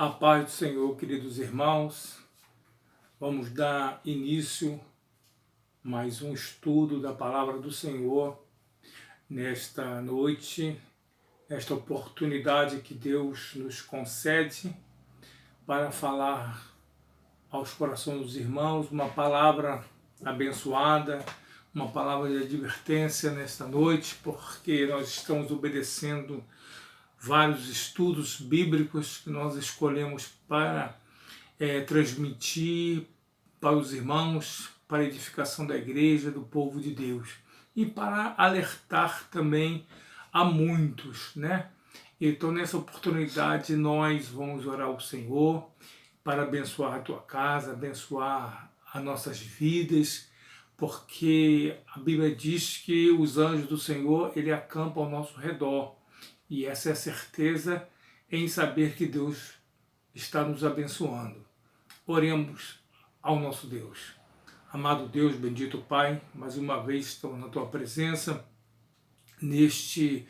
A paz do Senhor, queridos irmãos. Vamos dar início a mais um estudo da palavra do Senhor nesta noite, nesta oportunidade que Deus nos concede para falar aos corações dos irmãos, uma palavra abençoada, uma palavra de advertência nesta noite, porque nós estamos obedecendo vários estudos bíblicos que nós escolhemos para transmitir para os irmãos, para a edificação da igreja, do povo de Deus e para alertar também a muitos, né? Então, nessa oportunidade, nós vamos orar ao Senhor para abençoar a tua casa, abençoar as nossas vidas, porque a Bíblia diz que os anjos do Senhor, ele acampa ao nosso redor. E essa é a certeza em saber que Deus está nos abençoando. Oremos ao nosso Deus. Amado Deus, bendito Pai, mais uma vez estamos na Tua presença, nesse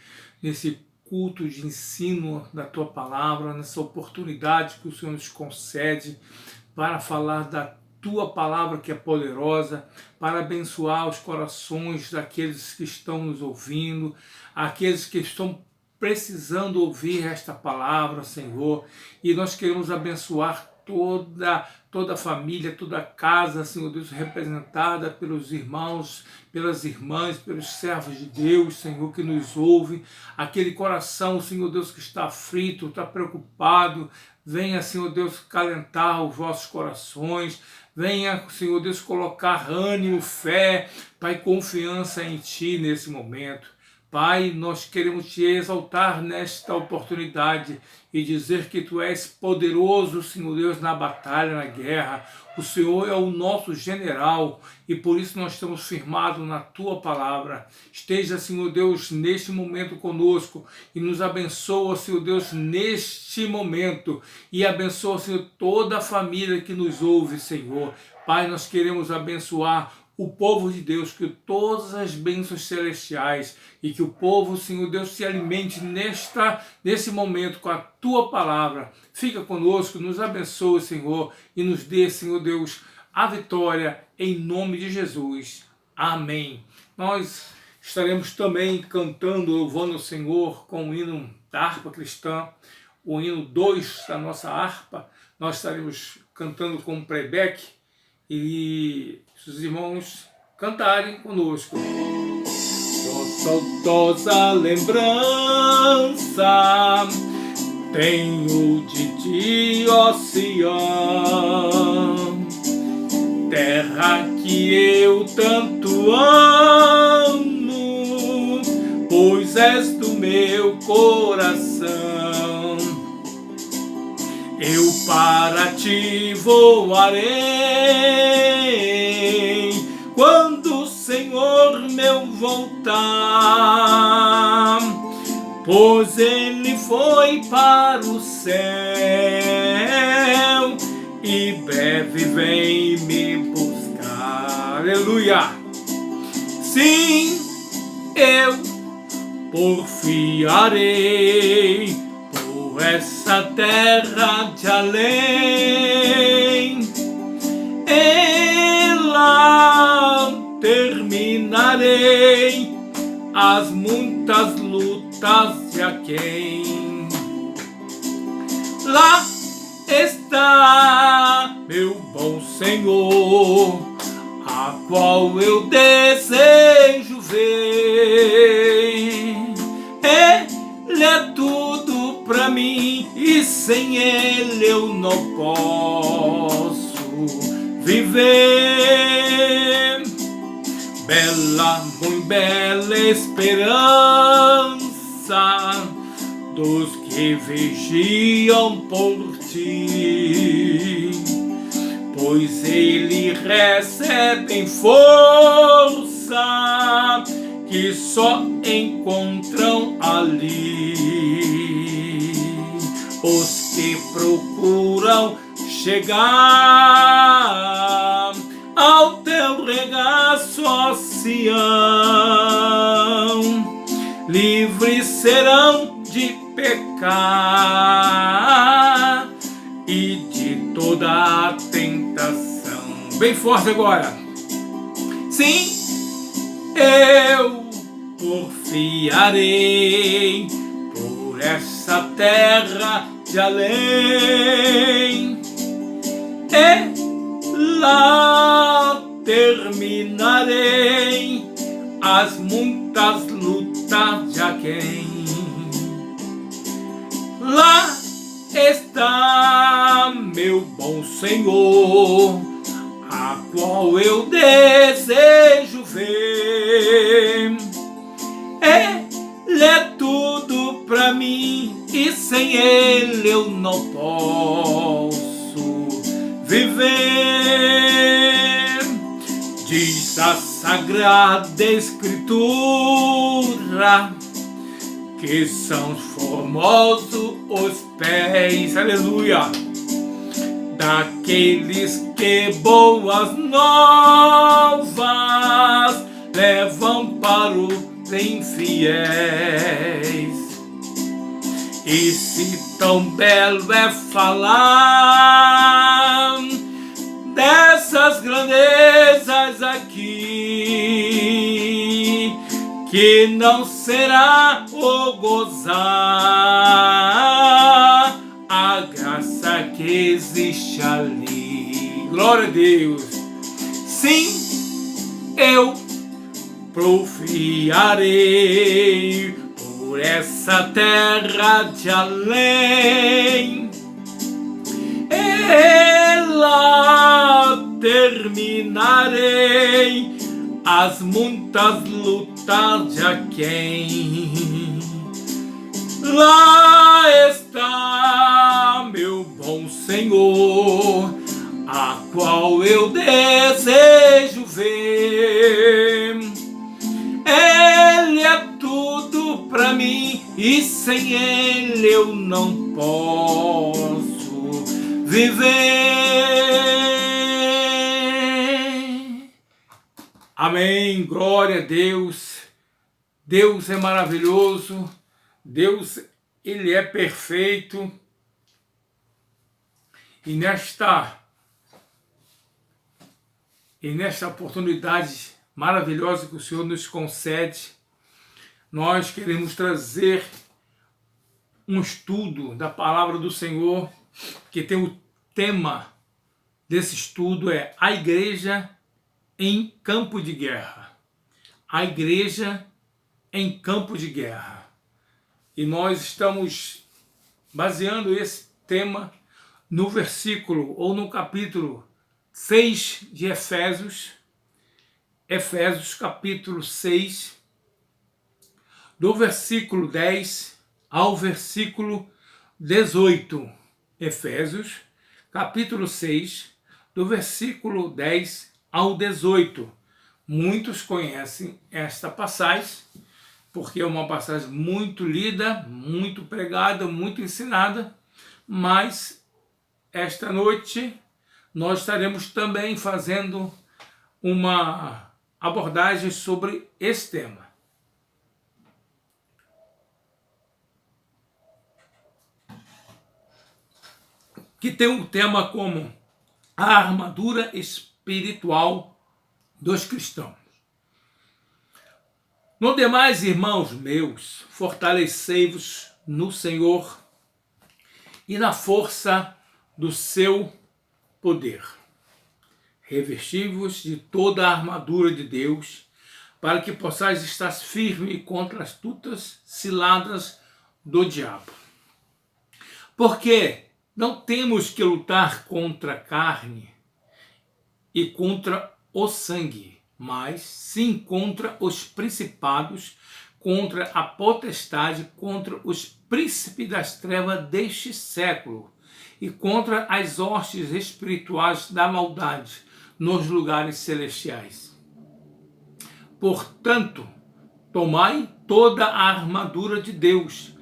culto de ensino da Tua palavra, nessa oportunidade que o Senhor nos concede para falar da Tua palavra que é poderosa, para abençoar os corações daqueles que estão nos ouvindo, aqueles que estão precisando ouvir esta palavra, Senhor, e nós queremos abençoar toda a família, toda a casa, Senhor Deus, representada pelos irmãos, pelas irmãs, pelos servos de Deus, Senhor, que nos ouve, aquele coração, Senhor Deus, que está aflito, está preocupado, venha, Senhor Deus, calentar os vossos corações, venha, Senhor Deus, colocar ânimo, fé, Pai, confiança em Ti nesse momento. Pai, nós queremos Te exaltar nesta oportunidade e dizer que Tu és poderoso, Senhor Deus, na batalha, na guerra. O Senhor é o nosso general e por isso nós estamos firmados na Tua palavra. Esteja, Senhor Deus, neste momento conosco e nos abençoa, Senhor Deus, neste momento. E abençoa, Senhor, toda a família que nos ouve, Senhor. Pai, nós queremos abençoar o povo de Deus, que todas as bênçãos celestiais e que o povo, Senhor Deus, se alimente nesse momento com a Tua palavra. Fica conosco, nos abençoe, Senhor, e nos dê, Senhor Deus, a vitória em nome de Jesus. Amém. Nós estaremos também cantando, louvando o Senhor com o hino da harpa cristã, o hino 2 da nossa harpa. Nós estaremos cantando com o playback e os irmãos cantarem conosco. Saudosa lembrança tenho de ti, ó Sião, terra que eu tanto amo, pois és do meu coração. Eu para ti voarei quando o Senhor meu voltar, pois Ele foi para o céu e breve vem me buscar. Aleluia! Sim, eu porfiarei por essa terra de além, e lá terminarei as muitas lutas de aquém. Lá está meu bom Senhor, a qual eu desejo ver. Ele é tudo pra mim e sem Ele eu não posso viver. Bela, muito bela esperança dos que vigiam por ti, pois ele recebem força que só encontram ali os que procuram chegar ao teu regaço, ó Sião. Livres serão de pecar toda tentação. Bem forte agora. Sim, eu porfiarei por essa terra de além, e lá terminarei as muitas lutas de aquém. Lá está meu bom Senhor, a qual eu desejo ver. Ele é tudo pra mim e sem ele eu não posso viver. Diz a Sagrada Escritura que são formosos os pés, aleluia, daqueles que boas novas levam para os infiéis. E se tão belo é falar dessas grandezas aqui, que não será o gozar a graça que existe ali. Glória a Deus. Sim, eu porfiarei por essa terra de além, e lá terminarei as muitas lutas de aquém. Lá está meu bom Senhor, a qual eu desejo ver. Ele é tudo pra mim e sem ele eu não posso viver. Amém, glória a Deus. Deus é maravilhoso, Deus, ele é perfeito. E nesta oportunidade maravilhosa que o Senhor nos concede, nós queremos trazer um estudo da palavra do Senhor, que tem o tema desse estudo é a igreja em campo de guerra. A igreja em campo de guerra. E nós estamos baseando esse tema no versículo ou no capítulo 6 de Efésios, capítulo 6, do versículo 10 ao versículo 18. Efésios, capítulo 6, do versículo 10 ao 18. Muitos conhecem esta passagem, porque é uma passagem muito lida, muito pregada, muito ensinada, mas esta noite nós estaremos também fazendo uma abordagem sobre esse tema. Que tem um tema como a armadura espiritual dos cristãos. No demais, irmãos meus, fortalecei-vos no Senhor e na força do seu poder. Revesti-vos de toda a armadura de Deus, para que possais estar firme contra as astutas ciladas do diabo. Porque não temos que lutar contra a carne e contra o sangue, mas sim contra os principados, contra a potestade, contra os príncipes das trevas deste século e contra as hostes espirituais da maldade nos lugares celestiais. Portanto, tomai toda a armadura de Deus,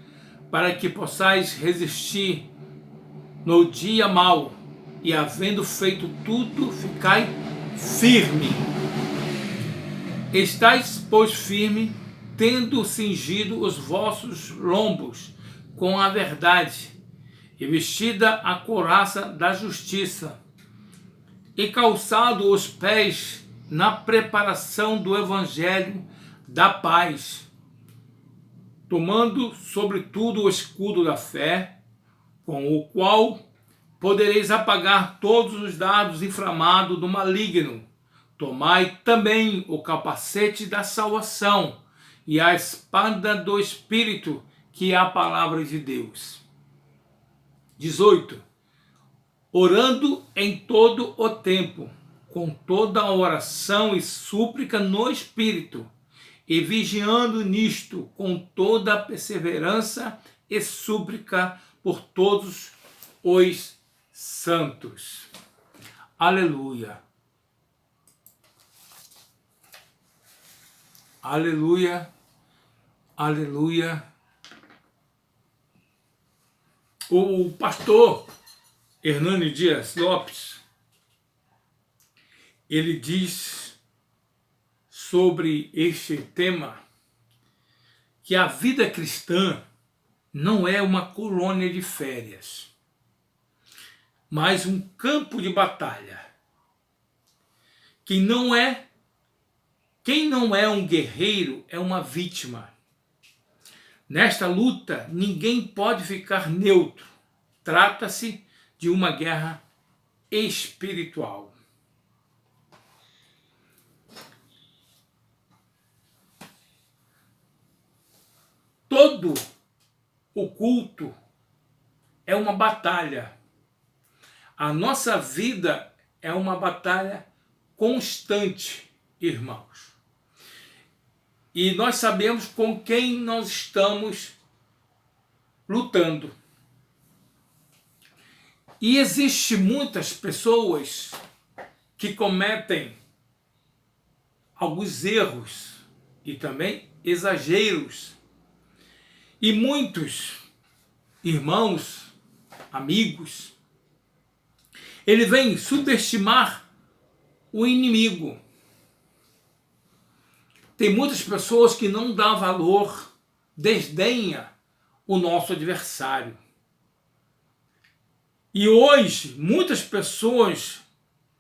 para que possais resistir no dia mau, e havendo feito tudo, ficai firme. Estais, pois, firme, tendo cingido os vossos lombos com a verdade, e vestida a couraça da justiça, e calçado os pés na preparação do evangelho da paz, tomando sobretudo o escudo da fé, com o qual podereis apagar todos os dardos inflamados do maligno. Tomai também o capacete da salvação e a espada do Espírito, que é a palavra de Deus. 18. Orando em todo o tempo, com toda a oração e súplica no Espírito, e vigiando nisto com toda a perseverança e súplica por todos os santos. Aleluia. Aleluia. Aleluia. O pastor Hernani Dias Lopes, ele diz sobre este tema que a vida cristã não é uma colônia de férias, mas um campo de batalha. Quem não é um guerreiro é uma vítima. Nesta luta, ninguém pode ficar neutro. Trata-se de uma guerra espiritual. Todo o culto é uma batalha. A nossa vida é uma batalha constante, irmãos. E nós sabemos com quem nós estamos lutando. E existem muitas pessoas que cometem alguns erros e também exageros. E muitos irmãos, amigos, ele vem subestimar o inimigo. Tem muitas pessoas que não dão valor, desdenha o nosso adversário. E hoje, muitas pessoas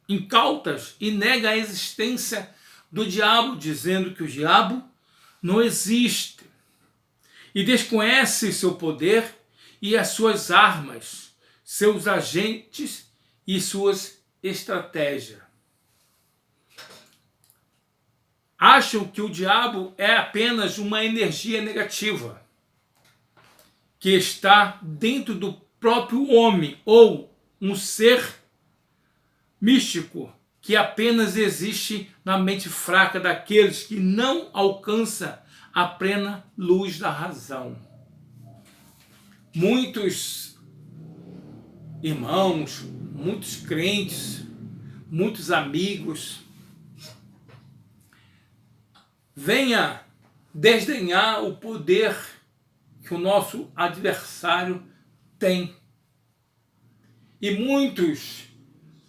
incautas e negam a existência do diabo, dizendo que o diabo não existe. E desconhece seu poder e as suas armas, seus agentes e suas estratégias. Acham que o diabo é apenas uma energia negativa que está dentro do próprio homem, ou um ser místico que apenas existe na mente fraca daqueles que não alcançam a plena luz da razão. Muitos irmãos, muitos crentes, muitos amigos, venha desdenhar o poder que o nosso adversário tem. E muitos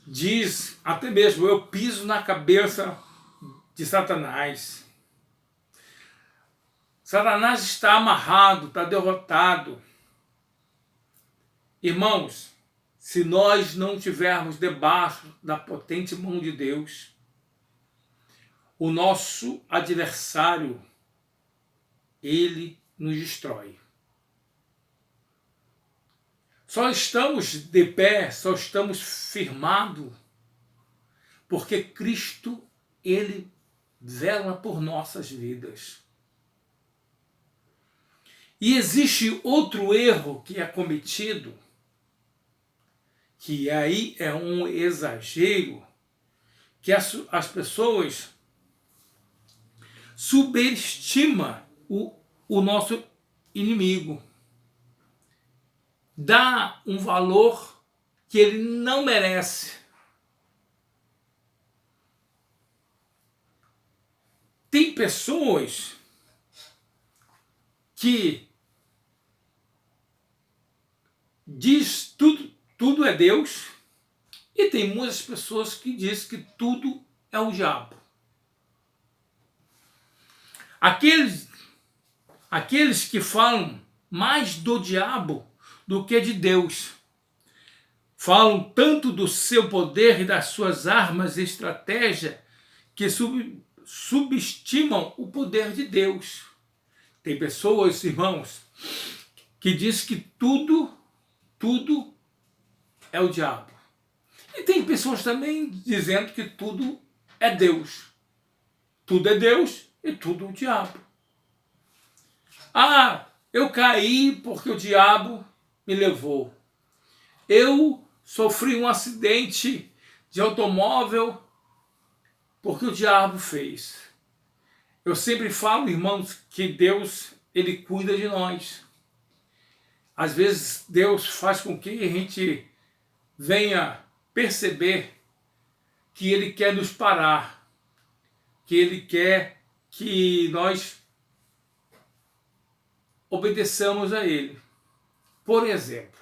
diz até mesmo, eu piso na cabeça de Satanás. Satanás está amarrado, está derrotado. Irmãos, se nós não estivermos debaixo da potente mão de Deus, o nosso adversário, ele nos destrói. Só estamos de pé, só estamos firmados, porque Cristo, ele vela por nossas vidas. E existe outro erro que é cometido, que aí é um exagero, que as pessoas subestimam o nosso inimigo. Dá um valor que ele não merece. Tem pessoas que diz tudo é Deus, e tem muitas pessoas que dizem que tudo é o diabo. Aqueles que falam mais do diabo do que de Deus, falam tanto do seu poder e das suas armas e estratégia que subestimam o poder de Deus. Tem pessoas, irmãos, que dizem que tudo é o diabo. E tem pessoas também dizendo que tudo é Deus. Tudo é Deus e tudo o diabo. Ah, eu caí porque o diabo me levou. Eu sofri um acidente de automóvel porque o diabo fez. Eu sempre falo, irmãos, que Deus, ele cuida de nós. Às vezes Deus faz com que a gente venha perceber que ele quer nos parar, que ele quer que nós obedeçamos a ele. Por exemplo,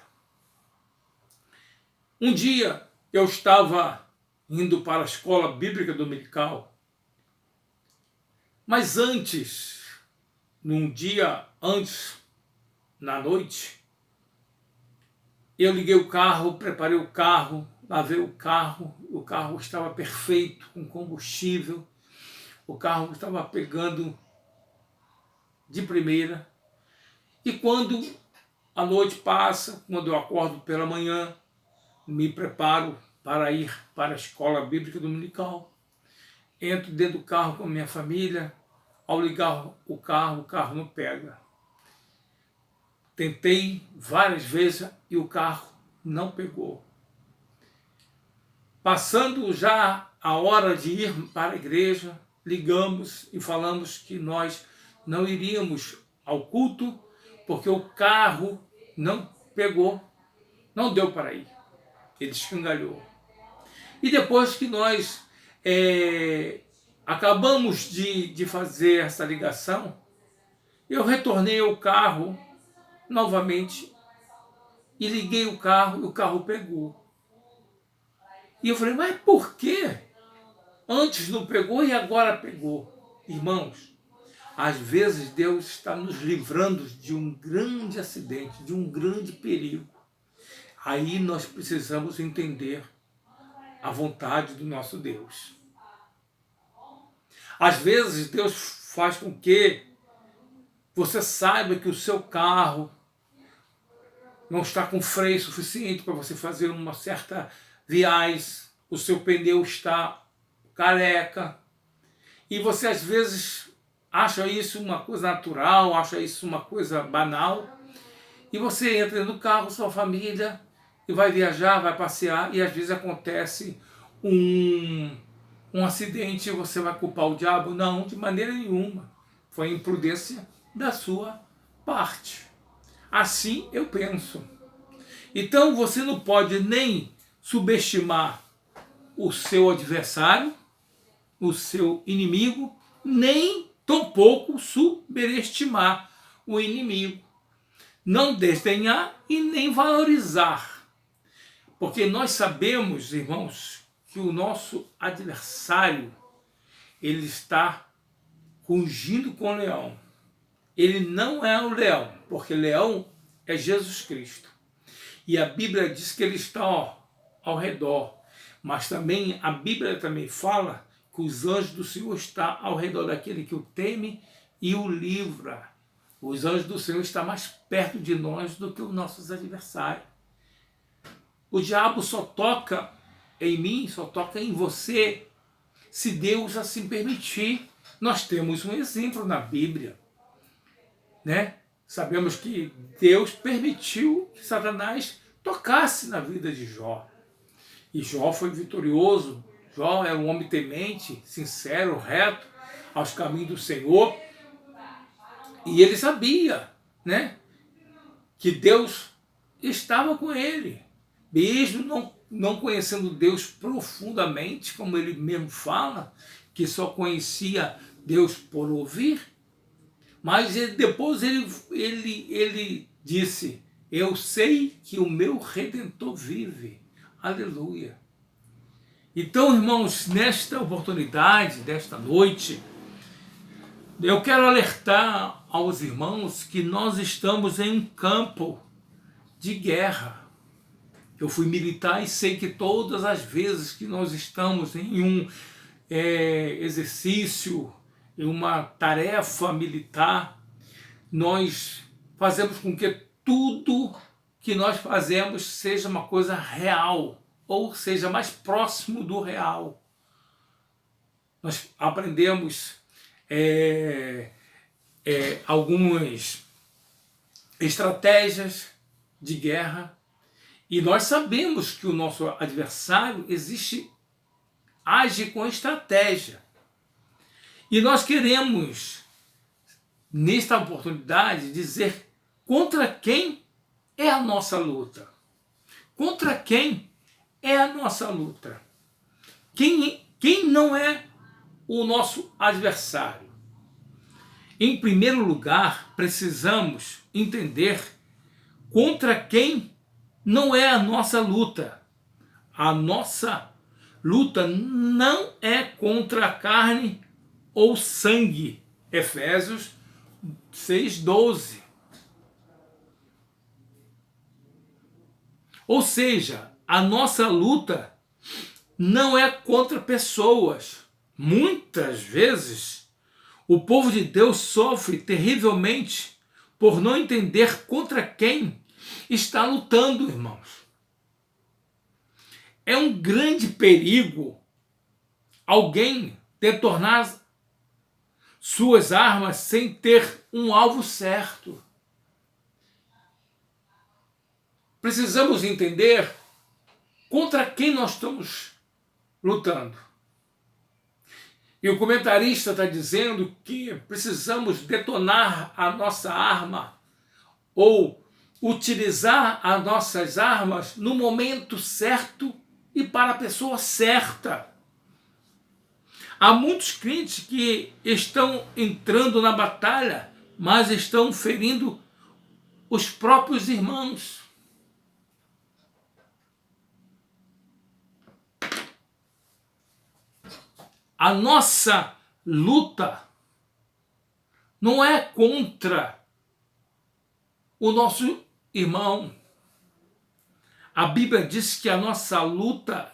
um dia eu estava indo para a escola bíblica dominical, mas num dia antes, na noite, eu liguei o carro, preparei o carro, lavei o carro estava perfeito, com combustível, o carro estava pegando de primeira. E quando a noite passa, quando eu acordo pela manhã, me preparo para ir para a escola bíblica dominical, entro dentro do carro com a minha família, ao ligar o carro não pega. Tentei várias vezes e o carro não pegou. Passando já a hora de ir para a igreja, ligamos e falamos que nós não iríamos ao culto porque o carro não pegou, não deu para ir. Ele escangalhou. E depois que nós acabamos de fazer essa ligação, eu retornei ao carro novamente e liguei o carro e o carro pegou. E eu falei, mas por quê? Antes não pegou e agora pegou. Irmãos, às vezes Deus está nos livrando de um grande acidente, de um grande perigo. Aí nós precisamos entender a vontade do nosso Deus. Às vezes Deus faz com que você saiba que o seu carro não está com freio suficiente para você fazer uma certa viagem, o seu pneu está careca, e você às vezes acha isso uma coisa natural, acha isso uma coisa banal, e você entra no carro, sua família, e vai viajar, vai passear, e às vezes acontece um acidente e você vai culpar o diabo? Não, de maneira nenhuma. Foi imprudência da sua parte. Assim eu penso. Então você não pode nem subestimar o seu adversário, o seu inimigo, nem tampouco superestimar o inimigo. Não desdenhar e nem valorizar. Porque nós sabemos, irmãos, que o nosso adversário, ele está rugindo com o leão. Ele não é o leão, porque leão é Jesus Cristo. E a Bíblia diz que ele está ao redor. Mas também a Bíblia também fala que os anjos do Senhor estão ao redor daquele que o teme e o livra. Os anjos do Senhor estão mais perto de nós do que os nossos adversários. O diabo só toca em mim, só toca em você, se Deus assim permitir. Nós temos um exemplo na Bíblia, né? Sabemos que Deus permitiu que Satanás tocasse na vida de Jó. E Jó foi vitorioso. Jó era um homem temente, sincero, reto, aos caminhos do Senhor. E ele sabia, né, que Deus estava com ele. Mesmo não conhecendo Deus profundamente, como ele mesmo fala, que só conhecia Deus por ouvir, mas depois ele disse, eu sei que o meu Redentor vive. Aleluia. Então, irmãos, nesta oportunidade, desta noite, eu quero alertar aos irmãos que nós estamos em um campo de guerra. Eu fui militar e sei que todas as vezes que nós estamos em um exercício, em uma tarefa militar, nós fazemos com que tudo que nós fazemos seja uma coisa real, ou seja, mais próximo do real. Nós aprendemos algumas estratégias de guerra, e nós sabemos que o nosso adversário age com estratégia. E nós queremos, nesta oportunidade, dizer contra quem é a nossa luta. Contra quem é a nossa luta. Quem não é o nosso adversário? Em primeiro lugar, precisamos entender contra quem não é a nossa luta. A nossa luta não é contra a carne ou sangue. Efésios 6:12. Ou seja, a nossa luta não é contra pessoas. Muitas vezes, o povo de Deus sofre terrivelmente por não entender contra quem está lutando, irmãos. É um grande perigo alguém detonar suas armas sem ter um alvo certo. Precisamos entender contra quem nós estamos lutando. E o comentarista está dizendo que precisamos detonar a nossa arma ou utilizar as nossas armas no momento certo e para a pessoa certa. Há muitos crentes que estão entrando na batalha, mas estão ferindo os próprios irmãos. A nossa luta não é contra o nosso irmão. A Bíblia diz que a nossa luta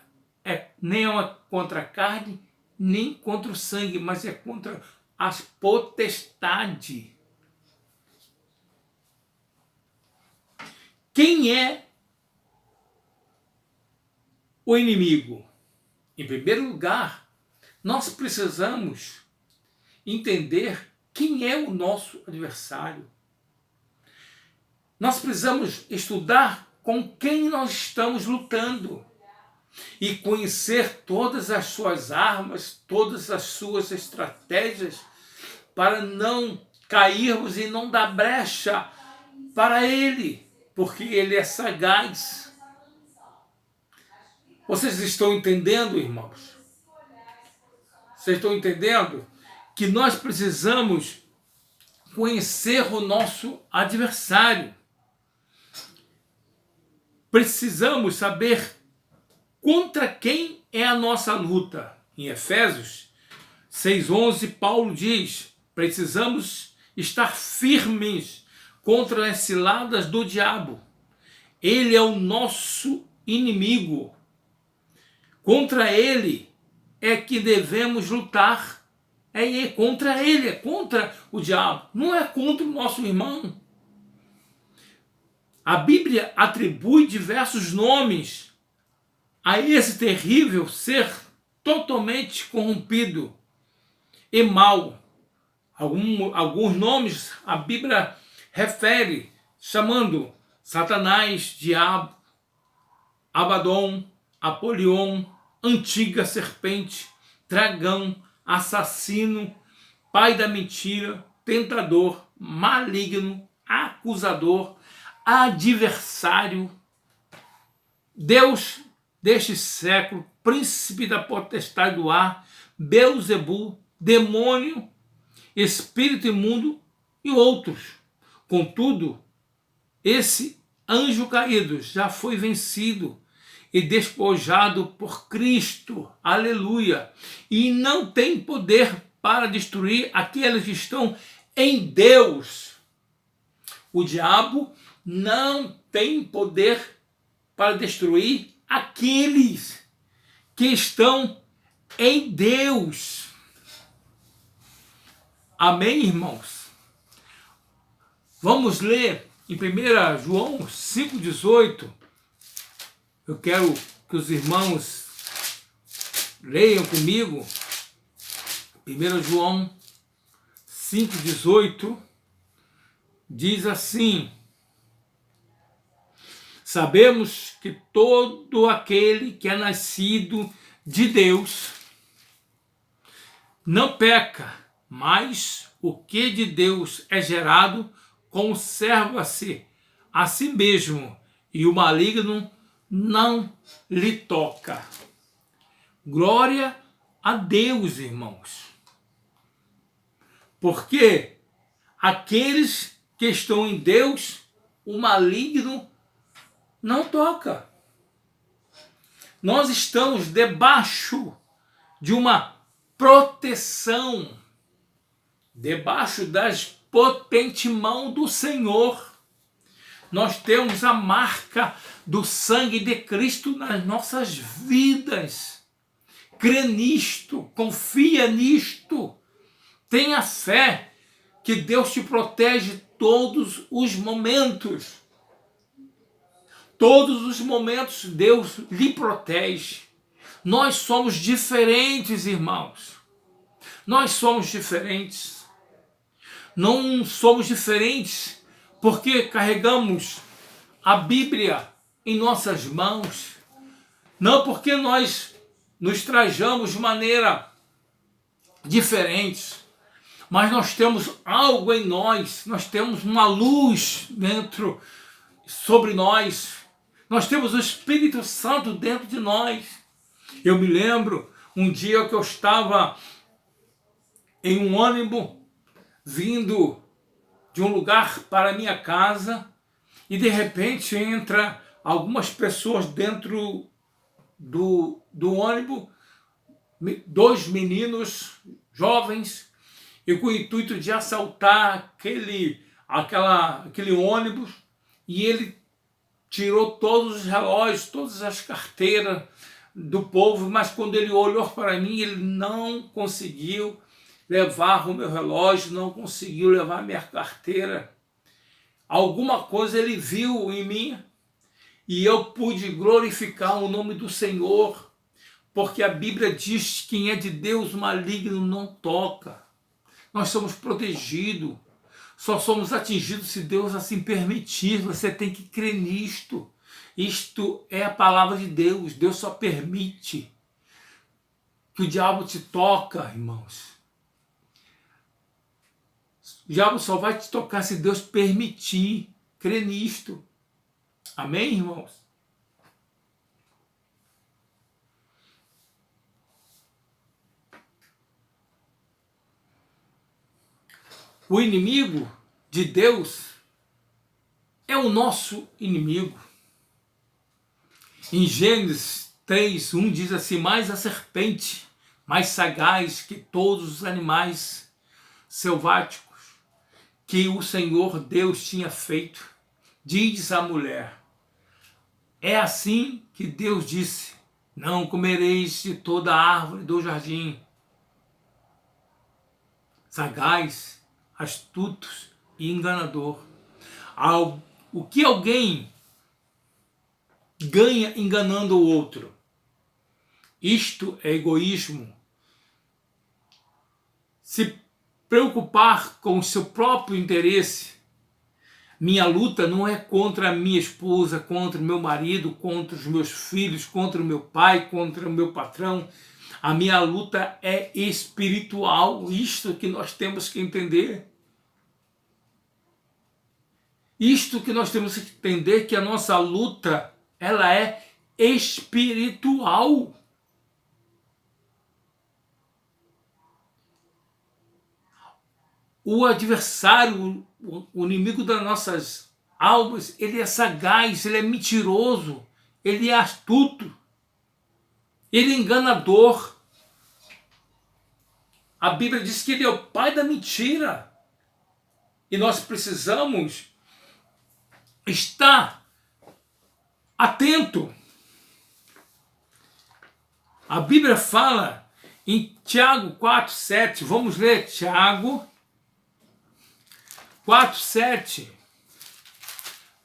nem é contra a carne, nem contra o sangue, mas é contra as potestades. Quem é o inimigo? Em primeiro lugar, nós precisamos entender quem é o nosso adversário. Nós precisamos estudar com quem nós estamos lutando e conhecer todas as suas armas, todas as suas estratégias para não cairmos e não dar brecha para ele, porque ele é sagaz. Vocês estão entendendo, irmãos? Vocês estão entendendo que nós precisamos conhecer o nosso adversário. Precisamos saber contra quem é a nossa luta. Em Efésios 6:11, Paulo diz: precisamos estar firmes contra as ciladas do diabo. Ele é o nosso inimigo. Contra ele é que devemos lutar. É contra ele, é contra o diabo. Não é contra o nosso irmão. A Bíblia atribui diversos nomes a esse terrível ser totalmente corrompido e mau. Alguns nomes a Bíblia refere, chamando Satanás, Diabo, Abaddon, Apolion, antiga serpente, dragão, assassino, pai da mentira, tentador, maligno, acusador, adversário, Deus deste século, príncipe da potestade do ar, Beelzebul, demônio, espírito imundo e outros. Contudo, esse anjo caído já foi vencido e despojado por Cristo, aleluia, e não tem poder para destruir aqueles que estão em Deus. O diabo não tem poder para destruir aqueles que estão em Deus. Amém, irmãos? Vamos ler em 1 João 5,18. Eu quero que os irmãos leiam comigo. 1 João 5,18 diz assim: sabemos que todo aquele que é nascido de Deus não peca, mas o que de Deus é gerado conserva-se a si mesmo, e o maligno não lhe toca. Glória a Deus, irmãos. Porque aqueles que estão em Deus, o maligno não toca. Nós estamos debaixo de uma proteção, debaixo das potentes mãos do Senhor. Nós temos a marca do sangue de Cristo nas nossas vidas. Crê nisto, confia nisto, tenha fé que Deus te protege todos os momentos. Todos os momentos Deus lhe protege. Nós somos diferentes, irmãos. Nós somos diferentes. Não somos diferentes porque carregamos a Bíblia em nossas mãos. Não porque nós nos trajamos de maneira diferente. Mas nós temos algo em nós. Nós temos uma luz dentro, sobre nós. Nós temos o Espírito Santo dentro de nós. Eu me lembro um dia que eu estava em um ônibus vindo de um lugar para a minha casa e de repente entra algumas pessoas dentro do ônibus, dois meninos jovens, e com o intuito de assaltar aquele ônibus, e ele tirou todos os relógios, todas as carteiras do povo, mas quando ele olhou para mim, ele não conseguiu levar o meu relógio, não conseguiu levar a minha carteira. Alguma coisa ele viu em mim e eu pude glorificar o nome do Senhor, porque a Bíblia diz que quem é de Deus, o maligno não toca. Nós somos protegidos, só somos atingidos se Deus assim permitir. Você tem que crer nisto. Isto é a palavra de Deus. Deus só permite que o diabo te toca, irmãos. O diabo só vai te tocar se Deus permitir. Crê nisto. Amém, irmãos? O inimigo de Deus é o nosso inimigo. Em Gênesis 3:1 diz assim: mais a serpente, mais sagaz que todos os animais selváticos que o Senhor Deus tinha feito, diz a mulher: é assim que Deus disse: não comereis de toda a árvore do jardim. Sagaz, astutos e enganador. O que alguém ganha enganando o outro? Isto é egoísmo. Se preocupar com o seu próprio interesse. Minha luta não é contra a minha esposa, contra o meu marido, contra os meus filhos, contra o meu pai, contra o meu patrão. A minha luta é espiritual. Isto que nós temos que entender. Isto que nós temos que entender, que a nossa luta, ela é espiritual. O adversário, o inimigo das nossas almas, ele é sagaz, ele é mentiroso, ele é astuto, ele é enganador. A Bíblia diz que ele é o pai da mentira. E nós precisamos estar atento. A Bíblia fala em Tiago 4:7. Vamos ler Tiago 4:7.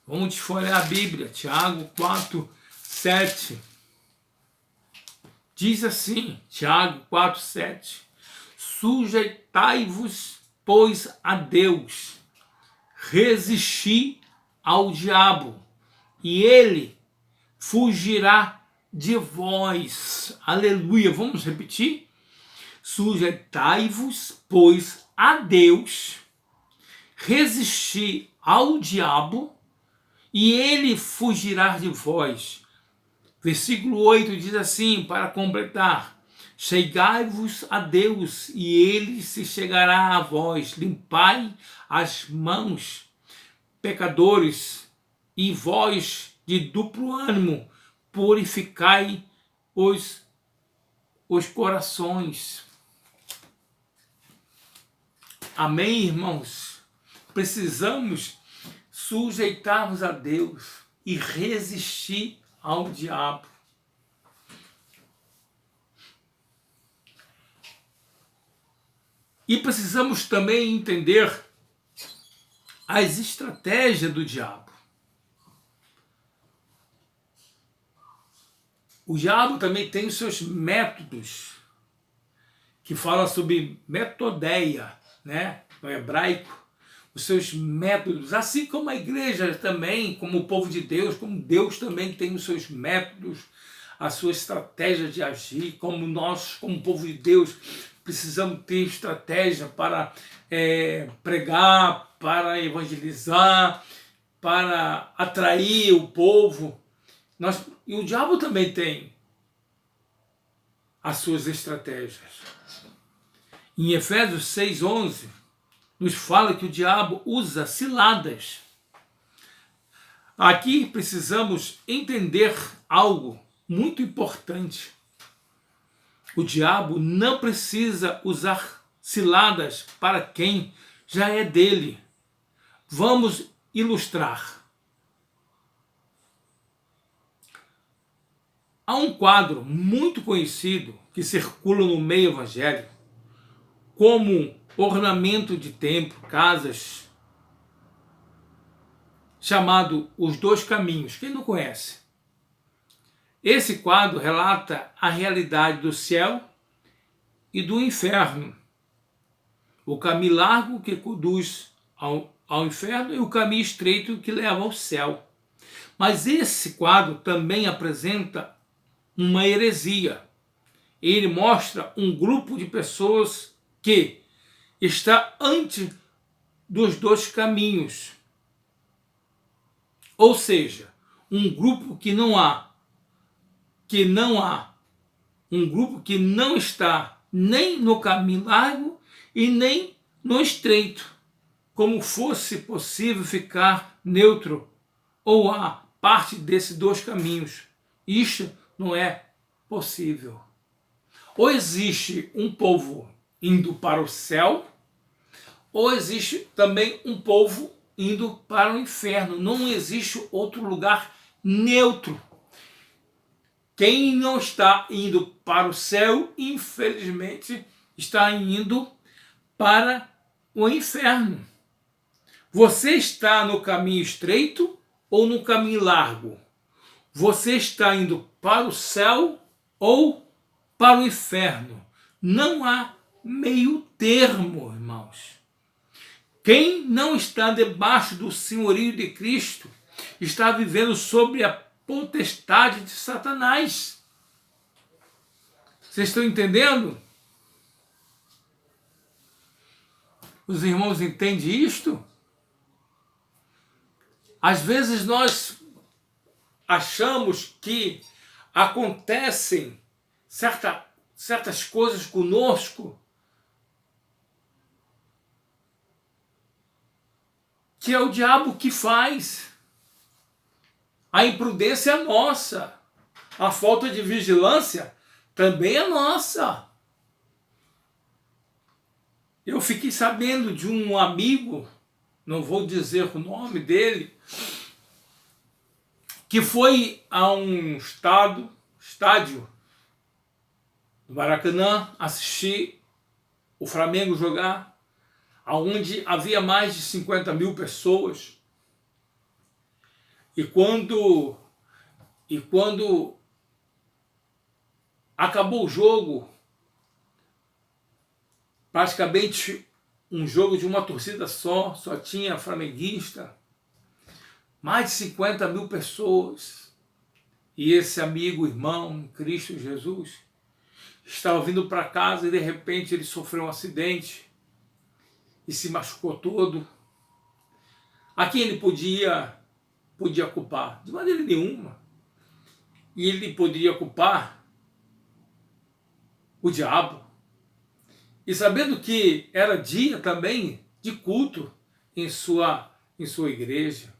Vamos desfolhar a Bíblia. Tiago 4:7. Diz assim, Tiago 4:7. Sujeitai-vos, pois, a Deus, resisti ao diabo, e ele fugirá de vós. Aleluia. Vamos repetir? Sujeitai-vos, pois, a Deus, resisti ao diabo, e ele fugirá de vós. Versículo 8 diz assim, para completar: chegai-vos a Deus, e ele se chegará a vós. Limpai as mãos, pecadores, e vós de duplo ânimo, purificai os corações. Amém, irmãos? Precisamos sujeitarmos a Deus e resistir ao diabo. E precisamos também entender as estratégias do diabo. O diabo também tem os seus métodos, que fala sobre metodeia, né, no hebraico, os seus métodos, assim como a igreja também, como o povo de Deus, como Deus também tem os seus métodos, a sua estratégia de agir, como nós, como povo de Deus, precisamos ter estratégia para pregar, para evangelizar, para atrair o povo. E o diabo também tem as suas estratégias. Em Efésios 6:11, nos fala que o diabo usa ciladas. Aqui precisamos entender algo muito importante. O diabo não precisa usar ciladas para quem já é dele. Vamos ilustrar. Há um quadro muito conhecido que circula no meio evangélico como ornamento de templo, casas, chamado Os Dois Caminhos. Quem não conhece? Esse quadro relata a realidade do céu e do inferno. O caminho largo que conduz ao inferno e o caminho estreito que leva ao céu. Mas esse quadro também apresenta uma heresia. Ele mostra um grupo de pessoas que está antes dos dois caminhos. Ou seja, um grupo que não há, um grupo que não está nem no caminho largo e nem no estreito, como fosse possível ficar neutro ou a parte desses dois caminhos. Isto não é possível. Ou existe um povo indo para o céu, ou existe também um povo indo para o inferno. Não existe outro lugar neutro. Quem não está indo para o céu, infelizmente, está indo para o inferno. Você está no caminho estreito ou no caminho largo? Você está indo para o céu ou para o inferno? Não há meio termo, irmãos. Quem não está debaixo do senhorio de Cristo está vivendo sob a potestade de Satanás. Vocês estão entendendo? Os irmãos entendem isto? Às vezes nós achamos que acontecem certas coisas conosco que é o diabo que faz. A imprudência é nossa. A falta de vigilância também é nossa. Eu fiquei sabendo de um amigo, não vou dizer o nome dele, que foi a um estádio do Maracanã assistir o Flamengo jogar, onde havia mais de 50 mil pessoas. E quando acabou o jogo, praticamente um jogo de uma torcida só tinha flamenguista, mais de 50 mil pessoas. E esse amigo, irmão, Cristo Jesus, estava vindo para casa e de repente ele sofreu um acidente e se machucou todo. A quem ele podia culpar? De maneira nenhuma. E ele poderia culpar o diabo. E sabendo que era dia também de culto em sua igreja.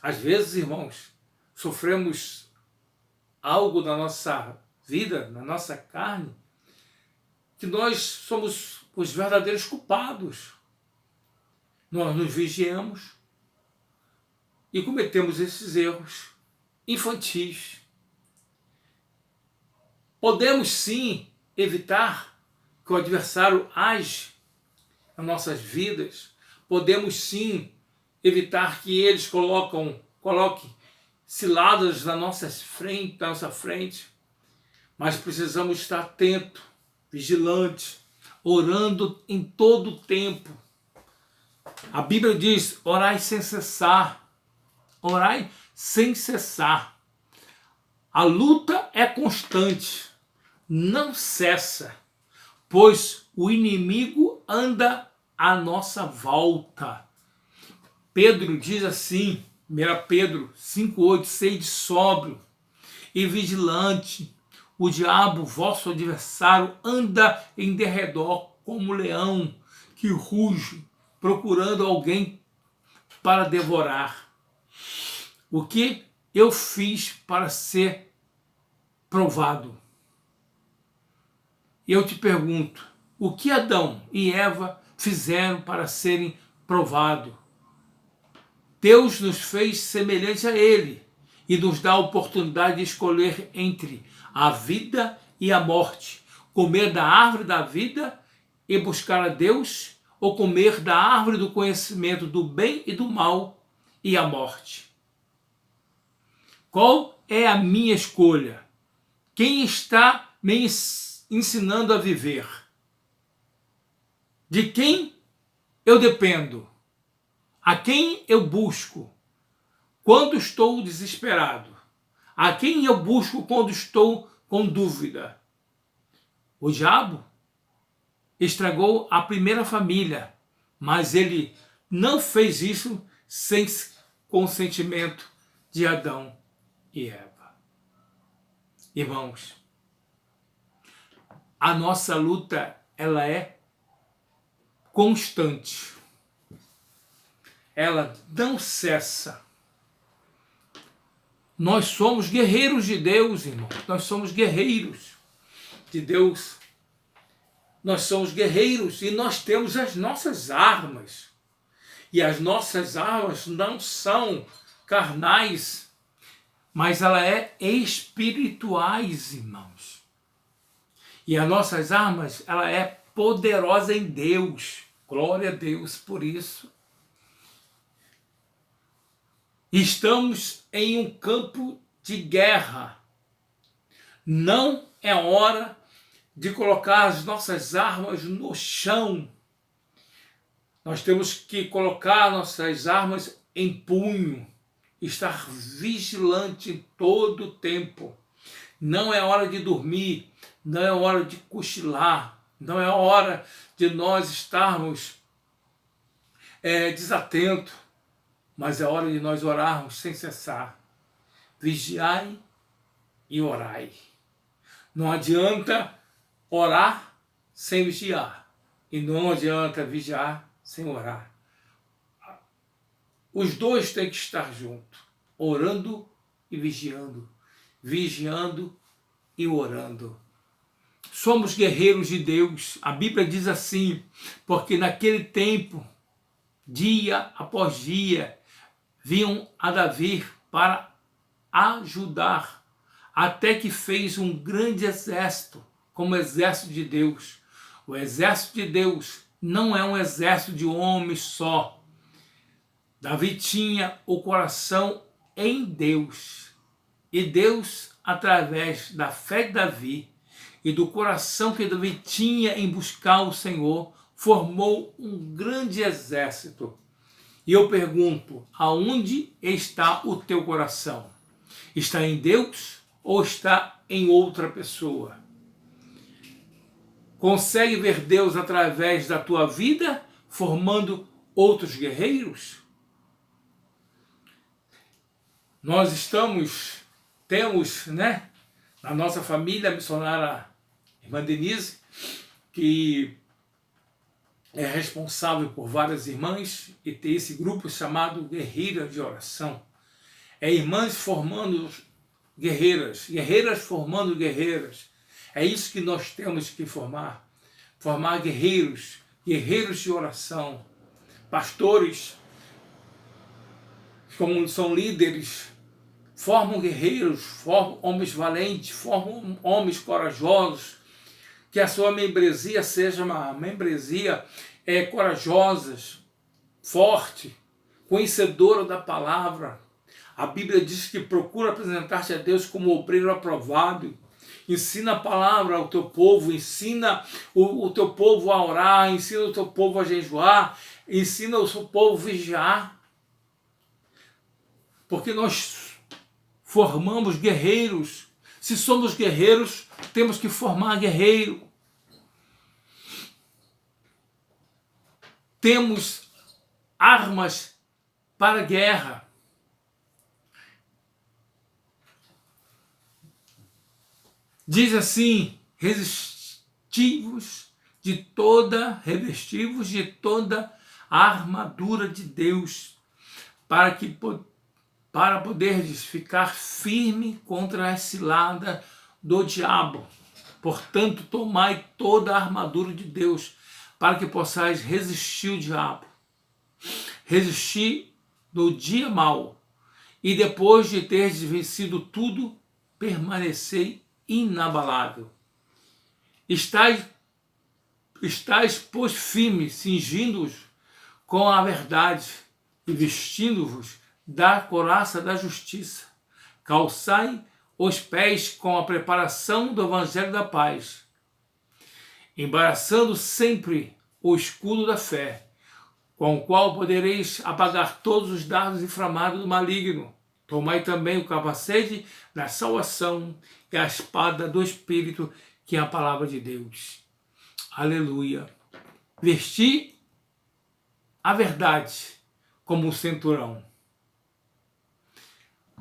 Às vezes, irmãos, sofremos algo na nossa vida, na nossa carne, que nós somos os verdadeiros culpados. Nós nos vigiamos e cometemos esses erros infantis. Podemos sim evitar que o adversário age nas nossas vidas. Podemos sim evitar que eles coloquem ciladas na nossa frente, mas precisamos estar atento, vigilante, orando em todo o tempo. A Bíblia diz: orai sem cessar. Orai sem cessar. A luta é constante, não cessa, pois o inimigo anda à nossa volta. Pedro diz assim, 1 Pedro 5,8, sede sóbrio e vigilante. O diabo, vosso adversário, anda em derredor como leão que ruge, procurando alguém para devorar. O que eu fiz para ser provado? E eu te pergunto, o que Adão e Eva fizeram para serem provados? Deus nos fez semelhante a Ele e nos dá a oportunidade de escolher entre a vida e a morte, comer da árvore da vida e buscar a Deus, ou comer da árvore do conhecimento do bem e do mal e a morte. Qual é a minha escolha? Quem está me ensinando a viver? De quem eu dependo? A quem eu busco quando estou desesperado? A quem eu busco quando estou com dúvida? O diabo estragou a primeira família, mas ele não fez isso sem consentimento de Adão e Eva. Irmãos, a nossa luta, ela é constante. Ela não cessa. Nós somos guerreiros de Deus, irmão. Nós somos guerreiros de Deus. Nós somos guerreiros e nós temos as nossas armas. E as nossas armas não são carnais, mas ela é espirituais, irmãos. E as nossas armas, ela é poderosa em Deus. Glória a Deus por isso. Estamos em um campo de guerra. Não é hora de colocar as nossas armas no chão. Nós temos que colocar nossas armas em punho, estar vigilante em todo o tempo. Não é hora de dormir, não é hora de cochilar, não é hora de nós estarmos desatentos, mas é hora de nós orarmos sem cessar. Vigiai e orai. Não adianta orar sem vigiar. E não adianta vigiar sem orar. Os dois têm que estar juntos. Orando e vigiando. Vigiando e orando. Somos guerreiros de Deus. A Bíblia diz assim, porque naquele tempo, dia após dia, vinham a Davi para ajudar, até que fez um grande exército, como o exército de Deus. O exército de Deus não é um exército de homens só. Davi tinha o coração em Deus. E Deus, através da fé de Davi e do coração que Davi tinha em buscar o Senhor, formou um grande exército. E eu pergunto, aonde está o teu coração? Está em Deus ou está em outra pessoa? Consegue ver Deus através da tua vida, formando outros guerreiros? Nós temos, né, na nossa família, a missionária irmã Denise, que é responsável por várias irmãs e tem esse grupo chamado Guerreiras de Oração. É irmãs formando guerreiras, guerreiras formando guerreiras. É isso que nós temos que formar guerreiros, guerreiros de oração, pastores, como são líderes, formam guerreiros, formam homens valentes, formam homens corajosos, que a sua membresia seja uma membresia corajosa, forte, conhecedora da palavra. A Bíblia diz que procura apresentar-te a Deus como obreiro aprovado. Ensina a palavra ao teu povo, ensina o teu povo a orar, ensina o teu povo a jejuar, ensina o seu povo a vigiar. Porque nós formamos guerreiros. Se somos guerreiros, temos que formar guerreiro. Temos armas para a guerra. Diz assim, revestivos de toda a armadura de Deus, para poderes ficar firme contra a cilada do diabo. Portanto, tomai toda a armadura de Deus, para que possais resistir o diabo, resistir no dia mau, e depois de teres vencido tudo, permanecei inabalável. Estais, pois, firmes, cingindo-os com a verdade e vestindo-vos da couraça da justiça. Calçai os pés com a preparação do evangelho da paz, embaraçando sempre o escudo da fé, com o qual podereis apagar todos os dardos inflamados do maligno. Tomai também o capacete da salvação e a espada do Espírito, que é a palavra de Deus. Aleluia. Vesti a verdade como um cinturão.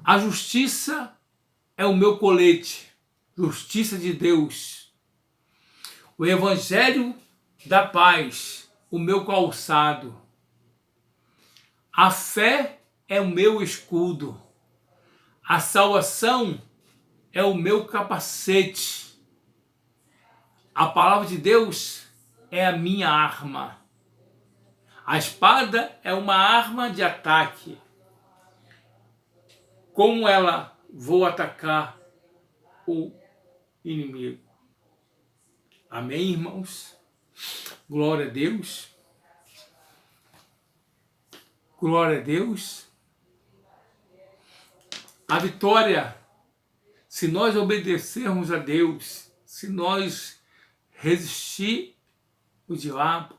A justiça é o meu colete, justiça de Deus. O evangelho da paz, o meu calçado. A fé é o meu escudo. A salvação é o meu capacete. A palavra de Deus é a minha arma. A espada é uma arma de ataque. Como ela vou atacar o inimigo? Amém, irmãos? Glória a Deus. Glória a Deus. A vitória, se nós obedecermos a Deus, se nós resistir o diabo,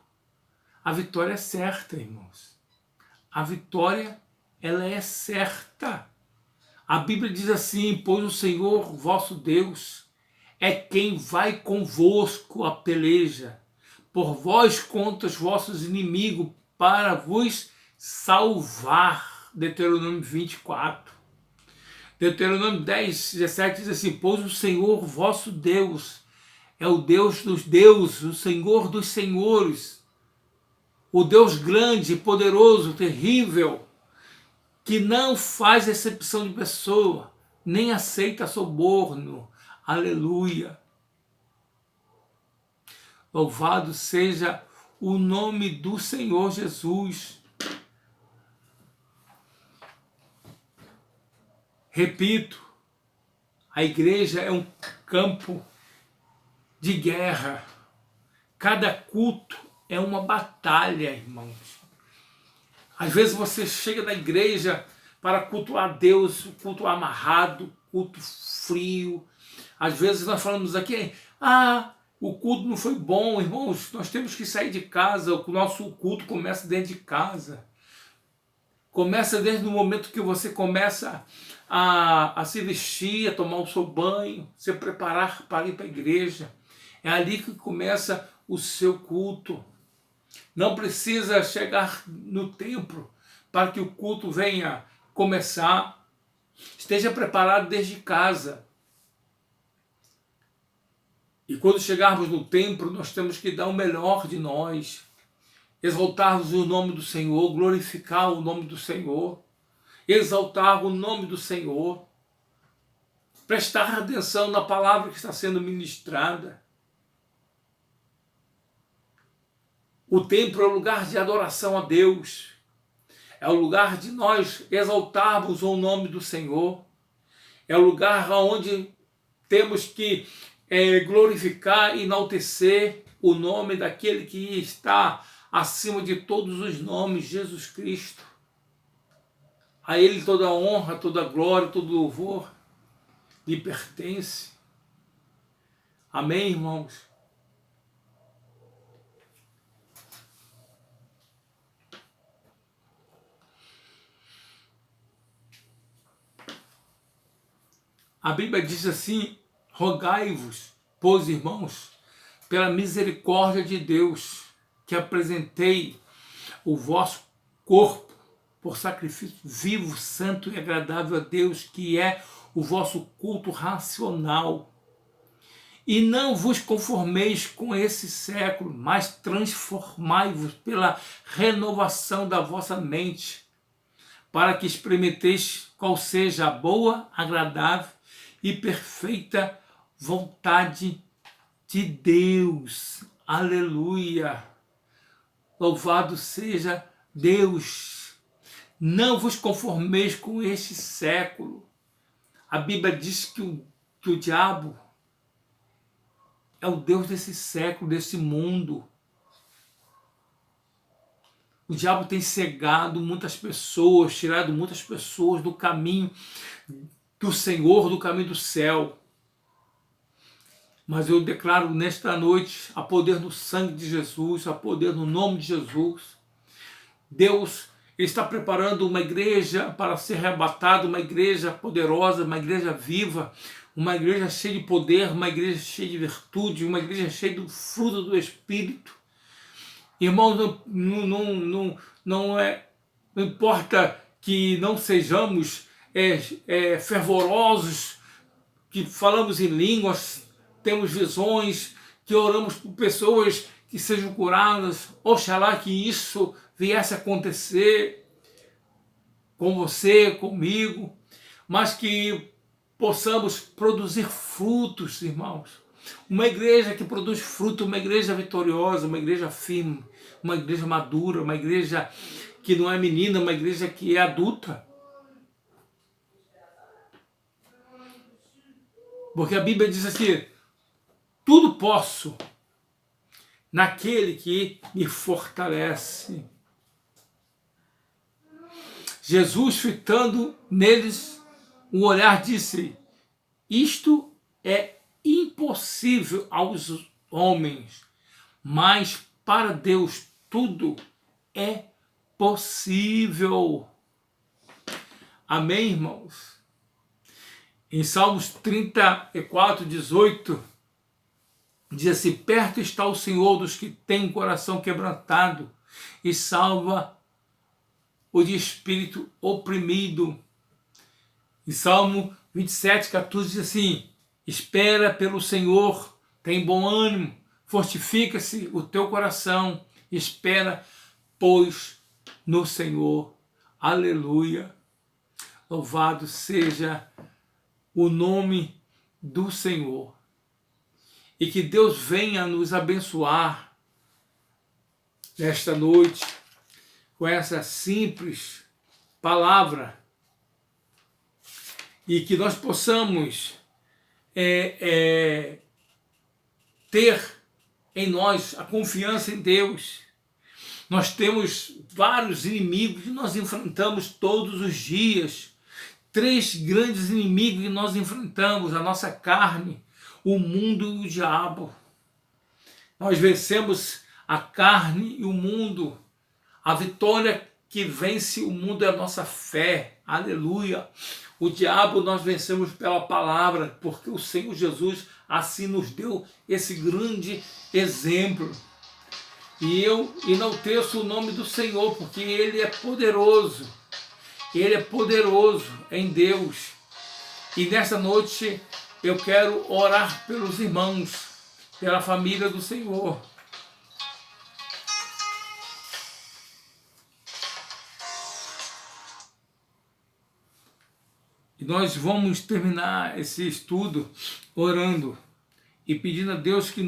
a vitória é certa, irmãos. A vitória, ela é certa. A Bíblia diz assim, pois o Senhor, vosso Deus, é quem vai convosco a peleja, por vós contra os vossos inimigos, para vos salvar. Deuteronômio 24. Deuteronômio 10, 17 diz assim, pois o Senhor, vosso Deus, é o Deus dos deuses, o Senhor dos senhores, o Deus grande, poderoso, terrível, que não faz exceção de pessoa, nem aceita soborno. Aleluia. Louvado seja o nome do Senhor Jesus. Repito, a igreja é um campo de guerra. Cada culto é uma batalha, irmãos. Às vezes você chega na igreja para cultuar Deus, culto amarrado, culto frio. Às vezes nós falamos aqui, o culto não foi bom, irmãos, nós temos que sair de casa, o nosso culto começa dentro de casa. Começa desde o momento que você começa a se vestir, a tomar o seu banho, se preparar para ir para a igreja. É ali que começa o seu culto. Não precisa chegar no templo para que o culto venha começar. Esteja preparado desde casa. E quando chegarmos no templo, nós temos que dar o melhor de nós. Exaltarmos o nome do Senhor, glorificar o nome do Senhor, exaltar o nome do Senhor, prestar atenção na palavra que está sendo ministrada. O templo é o lugar de adoração a Deus, é o lugar de nós exaltarmos o nome do Senhor, é o lugar onde temos que glorificar e enaltecer o nome daquele que está acima de todos os nomes, Jesus Cristo. A Ele toda a honra, toda a glória, todo o louvor lhe pertence. Amém, irmãos? A Bíblia diz assim: rogai-vos, pois, irmãos, pela misericórdia de Deus, que apresentei o vosso corpo por sacrifício vivo, santo e agradável a Deus, que é o vosso culto racional. E não vos conformeis com esse século, mas transformai-vos pela renovação da vossa mente, para que experimenteis qual seja a boa, agradável e perfeita vontade de Deus. Aleluia! Louvado seja Deus! Não vos conformeis com este século. A Bíblia diz que o diabo é o Deus desse século, desse mundo. O diabo tem cegado muitas pessoas, tirado muitas pessoas do caminho do Senhor, do caminho do céu. Mas eu declaro nesta noite, a poder do sangue de Jesus, a poder no nome de Jesus, Deus está preparando uma igreja para ser arrebatada, uma igreja poderosa, uma igreja viva, uma igreja cheia de poder, uma igreja cheia de virtude, uma igreja cheia do fruto do Espírito. Irmãos, não importa que não sejamos fervorosos, que falamos em línguas, temos visões, que oramos por pessoas que sejam curadas. Oxalá que isso viesse a acontecer com você, comigo, mas que possamos produzir frutos, irmãos. Uma igreja que produz fruto, uma igreja vitoriosa, uma igreja firme, uma igreja madura, uma igreja que não é menina, uma igreja que é adulta. Porque a Bíblia diz assim: tudo posso naquele que me fortalece. Jesus, fitando neles um olhar, disse: isto é impossível aos homens, mas para Deus tudo é possível. Amém, irmãos? Em Salmos 34, 18, diz assim: perto está o Senhor dos que têm coração quebrantado e salva o de espírito oprimido. Em Salmo 27, 14 diz assim: espera pelo Senhor, tem bom ânimo, fortifica-se o teu coração, espera, pois, no Senhor. Aleluia! Louvado seja o nome do Senhor. E que Deus venha nos abençoar nesta noite com essa simples palavra e que nós possamos ter em nós a confiança em Deus. Nós temos vários inimigos que nós enfrentamos todos os dias. 3 grandes inimigos que nós enfrentamos: a nossa carne, o mundo e o diabo. Nós vencemos a carne e o mundo. A vitória que vence o mundo é a nossa fé. Aleluia. O diabo nós vencemos pela palavra, porque o Senhor Jesus assim nos deu esse grande exemplo. E eu enalteço o nome do Senhor, porque Ele é poderoso. Ele é poderoso em Deus. E nessa noite eu quero orar pelos irmãos, pela família do Senhor. E nós vamos terminar esse estudo orando e pedindo a Deus que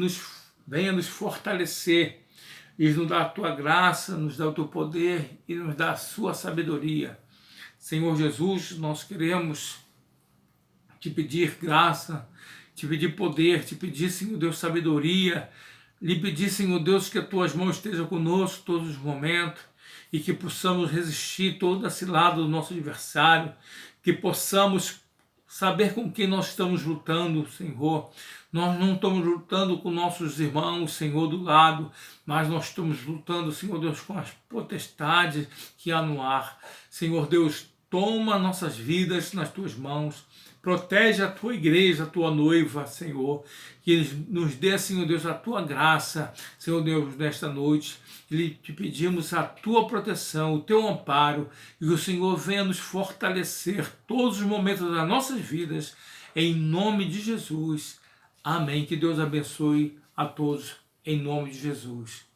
venha nos fortalecer e nos dá a tua graça, nos dá o teu poder e nos dá a sua sabedoria. Senhor Jesus, nós queremos te pedir graça, te pedir poder, te pedir, Senhor Deus, sabedoria, lhe pedir, Senhor Deus, que as tuas mãos estejam conosco todos os momentos e que possamos resistir toda a cilada do nosso adversário, que possamos saber com quem nós estamos lutando, Senhor. Nós não estamos lutando com nossos irmãos, Senhor, do lado, mas nós estamos lutando, Senhor Deus, com as potestades que há no ar. Senhor Deus, toma nossas vidas nas tuas mãos, protege a tua igreja, a tua noiva, Senhor, que nos dê, Senhor Deus, a tua graça, Senhor Deus, nesta noite. E te pedimos a tua proteção, o teu amparo, e que o Senhor venha nos fortalecer todos os momentos das nossas vidas, em nome de Jesus. Amém. Que Deus abençoe a todos, em nome de Jesus.